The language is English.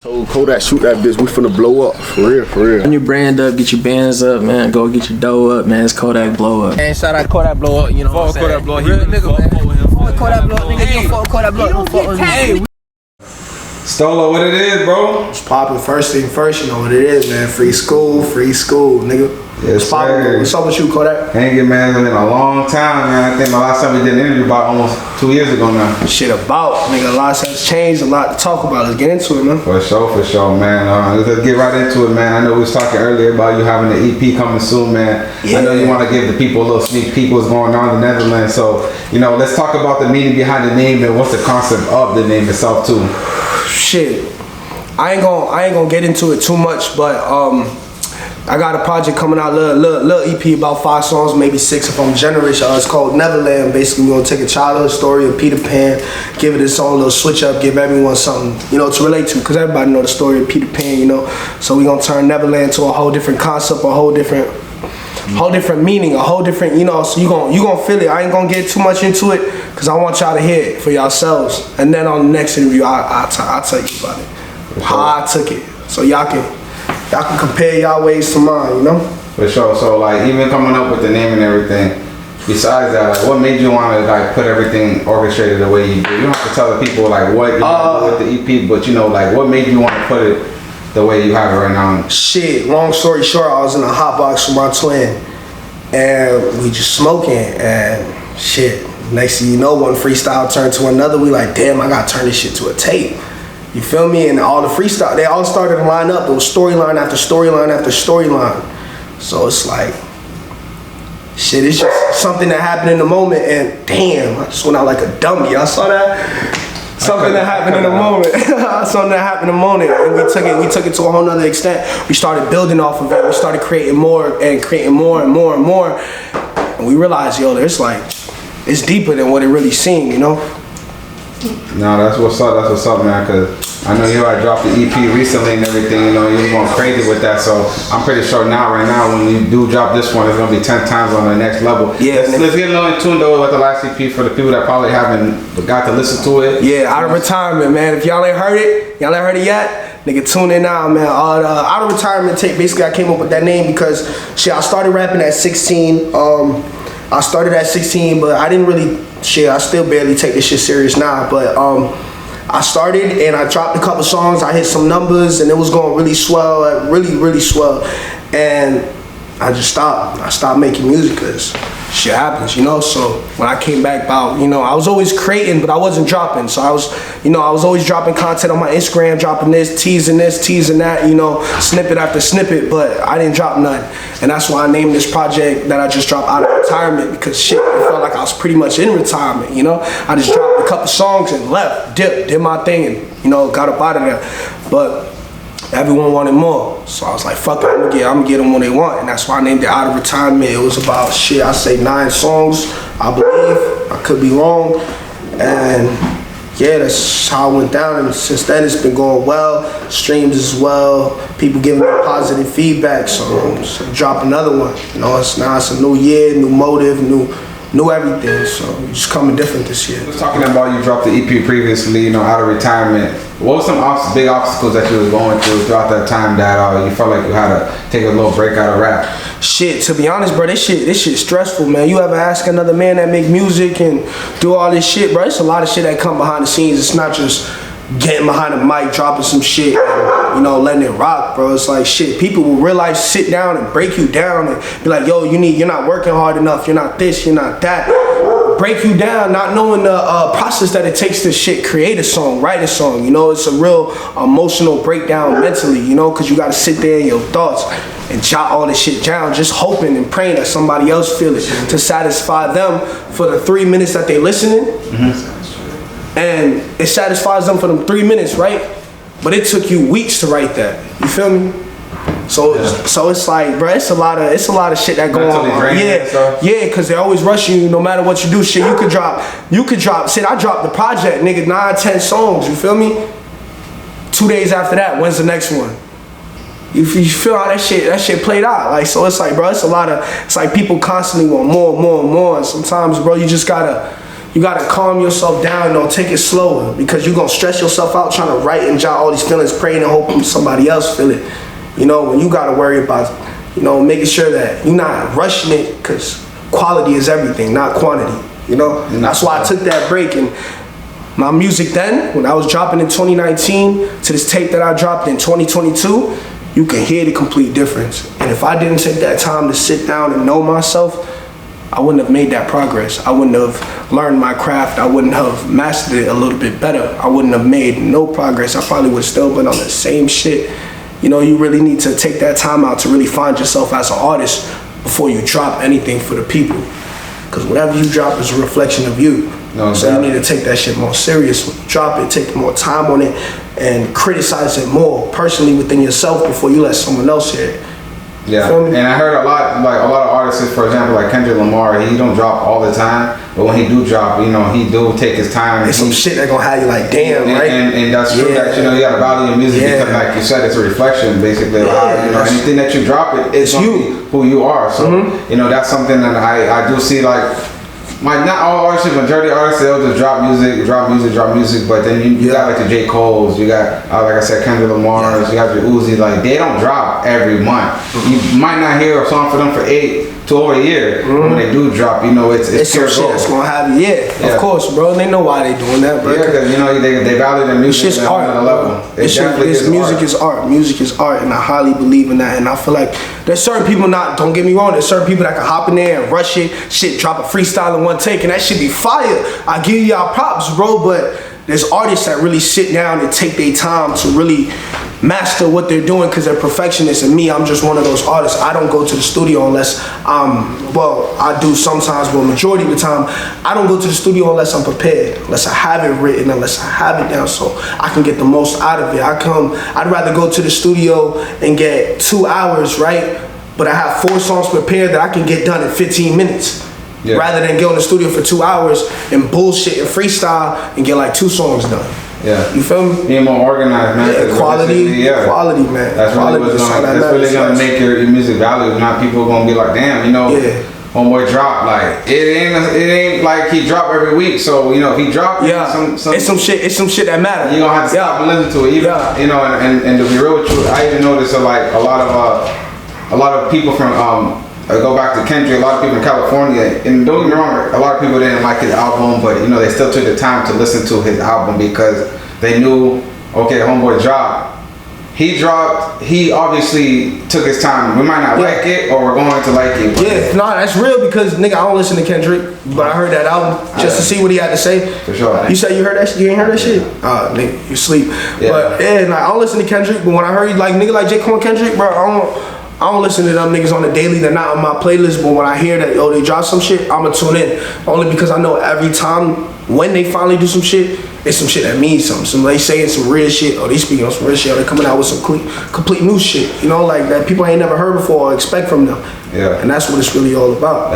Told Kodak, shoot that bitch, we finna blow up. For real, for real. When you brand up, get your bands up, man. Go get your dough up, man. It's Kodak blow up. And shout out Kodak blow up, you know what I'm saying? Kodak blow up, Real nigga, man. Fuck Kodak blow up, nigga. You fuck Kodak blow up, fuck with me. Hey. Stolo, what it is, bro? It's popping first thing first, you know what it is, man. Free school, nigga. Yes, sir. What's up with you, Kodak? Hanging, man. It's been a long time, man. I think my last time we did an interview about almost 2 years ago now. Shit about, nigga. A lot has changed, a lot to talk about. Let's get into it, man. For sure, man. Let's get right into it, man. I know we was talking earlier about you having an EP coming soon, man. Yeah. I know you want to give the people a little sneak peek what's going on in the Netherlands. So, you know, let's talk about the meaning behind the name and what's the concept of the name itself, too. Shit. I ain't gonna get into it too much, but I got a project coming out, little EP, about 5 songs, maybe 6 if I'm generous. It's called Netherland. Basically, we're gonna take a childhood story of Peter Pan, give it its own little switch up, give everyone something, you know, to relate to, because everybody know the story of Peter Pan, you know. So we're gonna turn Netherland to a whole different concept, a whole different meaning, a whole different, you know. So you gonna feel it. I ain't gonna get too much into it, because I want y'all to hear it for yourselves. And then on the next interview, I'll tell you about it, how I took it, so y'all can compare y'all ways to mine, you know? For sure. So, like, even coming up with the name and everything, besides that, like, what made you want to, like, put everything orchestrated the way you do? You don't have to tell the people, like, what you do with the EP, but, you know, like, what made you want to put it the way you have it right now? Shit, long story short, I was in a hot box with my twin, and we just smoking, and shit, next thing you know, one freestyle turned to another. We like, damn, I gotta turn this shit to a tape. You feel me? And all the freestyle, they all started to line up. There was storyline after storyline after storyline. So it's like, shit, it's just something that happened in the moment, and damn, I just went out like a dummy. Y'all saw that? Something that happened in the moment. Something that happened in the moment, and we took it to a whole nother extent. We started building off of it. We started creating more and creating more and more and more. And we realized, yo, it's deeper than what it really seemed, you know? No, that's what's up, man, because I know you had dropped the EP recently and everything, you know, you're going crazy with that, so I'm pretty sure right now, when you do drop this one, it's going to be 10 times on the next level. Yeah. Let's get a little in tune, though, with the last EP for the people that probably haven't got to listen to it. Yeah, Out of Retirement, man. If y'all ain't heard it yet, nigga, tune in now, man. Out of Retirement tape, basically, I came up with that name because, shit, I started rapping at 16. I started at 16, but I didn't really, I still barely take this shit serious now, but I started and I dropped a couple songs, I hit some numbers, and it was going really swell, really swell, and I just stopped. I stopped making music because shit happens, you know. So when I came back about, you know, I was always creating, but I wasn't dropping. So I was always dropping content on my Instagram, dropping this, teasing that, you know, snippet after snippet, but I didn't drop nothing. And that's why I named this project that I just dropped Out of Retirement, because shit, it felt like I was pretty much in retirement, you know. I just dropped a couple songs and left, did my thing, and, you know, got up out of there. But everyone wanted more, so I was like, fuck it, I'm gonna get them what they want, and that's why I named it Out of Retirement. It was about, shit, I say 9 songs, I believe. I could be wrong, and yeah, that's how it went down, and since then it's been going well, streams as well, people giving me positive feedback, so drop another one. You know, it's a new year, new motive, new everything, so we're just coming different this year. I was talking about you dropped the EP previously, you know, Out of Retirement. What were some big obstacles that you was going through throughout that time that you felt like you had to take a little break out of rap? Shit, to be honest, bro, this shit stressful, man. You ever ask another man that make music and do all this shit, bro? It's a lot of shit that come behind the scenes. It's not just getting behind the mic, dropping some shit, and, you know, letting it rock, bro. It's like, shit, people will real life sit down and break you down and be like, yo, you're not working hard enough, you're not this, you're not that. Break you down, not knowing the process that it takes to create a song, write a song, you know. It's a real emotional breakdown mentally, you know, because you got to sit there in your thoughts and jot all this shit down, just hoping and praying that somebody else feel it to satisfy them for the 3 minutes that they listening. And it satisfies them for them 3 minutes, right? But it took you weeks to write that. You feel me? So it's like, bro, it's a lot of shit that go on. Yeah, because they always rush you. No matter what you do, shit, you could drop. Shit, I dropped the project, nigga, 9, 10 songs. You feel me? 2 days after that, when's the next one? You feel how that shit played out. Like, so it's like, bro, it's like people constantly want more and more and more. And sometimes, bro, you just gotta you gotta calm yourself down, you know, take it slower, because you're gonna stress yourself out trying to write and jot all these feelings, praying and hoping somebody else feel it. You know, when you gotta worry about, you know, making sure that you're not rushing it, because quality is everything, not quantity. You know, that's why I took that break. And my music then, when I was dropping in 2019 to this tape that I dropped in 2022, you can hear the complete difference. And if I didn't take that time to sit down and know myself, I wouldn't have made that progress. I wouldn't have learned my craft. I wouldn't have mastered it a little bit better. I wouldn't have made no progress. I probably would have still been on the same shit. You know, you really need to take that time out to really find yourself as an artist before you drop anything for the people. Because whatever you drop is a reflection of you. No, so you need to take that shit more serious. When you drop it, take more time on it, and criticize it more personally within yourself before you let someone else hear it. Yeah, and I heard a lot of artists, for example, like Kendrick Lamar, he don't drop all the time, but when he do drop, you know, he do take his time. There's some shit that gonna have you like, damn, right? And that's true, that, you know, you gotta value your music because, like you said, it's a reflection, basically, of how, you know, anything that you drop, it's you, who you are. So, you know, that's something that I do see, like, not all artists, majority of artists, they'll just drop music, but then you got like the J. Cole's, you got, like I said, Kendrick Lamar's, you got your Uzi, like, they don't drop every month. You might not hear a song for them for 8 to over a year. When they do drop, you know, it's pure some shit that's gonna have you, of course, bro. They know why they doing that, bro. Yeah, because, you know, they value their music. It's just art, level. Music is art. Music is art, and I highly believe in that. And I feel like there's certain people, don't get me wrong, there's certain people that can hop in there and rush it, drop a freestyle in one take, and that shit be fire. I give y'all props, bro, but there's artists that really sit down and take their time to really master what they're doing because they're perfectionists. And me, I'm just one of those artists. I don't go to the studio unless well, I do sometimes, but majority of the time, I don't go to the studio unless I'm prepared, unless I have it written, unless I have it down so I can get the most out of it. I'd rather go to the studio and get 2 hours, right? But I have 4 songs prepared that I can get done in 15 minutes. Rather than go in the studio for 2 hours and bullshit and freestyle and get like 2 songs done. Yeah. You feel me? Being more organized, man. Yeah, quality, man. That's really gonna make your music valuable. Not people gonna be like, damn, you know, homeboy drop. Like it ain't like he drop every week. So you know, if he drop, it's some shit that matters. You gonna have to stop and listen to it. Even, you know, and to be real with you, I even noticed like a lot of people from go back to Kendrick, a lot of people in California, and don't get me wrong, a lot of people didn't like his album, but you know, they still took the time to listen to his album because they knew, okay, homeboy dropped. He obviously took his time. We might not like it, or we're going to like it. Yeah, no, that's real because, nigga, I don't listen to Kendrick, but I heard that album just to see what he had to say. For sure. You said you heard that shit? You ain't heard that shit? Nigga, you sleep. But yeah, I don't listen to Kendrick, but when I heard like nigga like J. Cole and Kendrick, bro, I don't listen to them niggas on the daily. They're not on my playlist, but when I hear that, they drop some shit, I'ma tune in. Only because I know every time when they finally do some shit, it's some shit that means something. So they saying some real shit, or they speaking on some real shit, or they coming out with some complete new shit, you know, like that people ain't never heard before or expect from them. Yeah. And that's what it's really all about.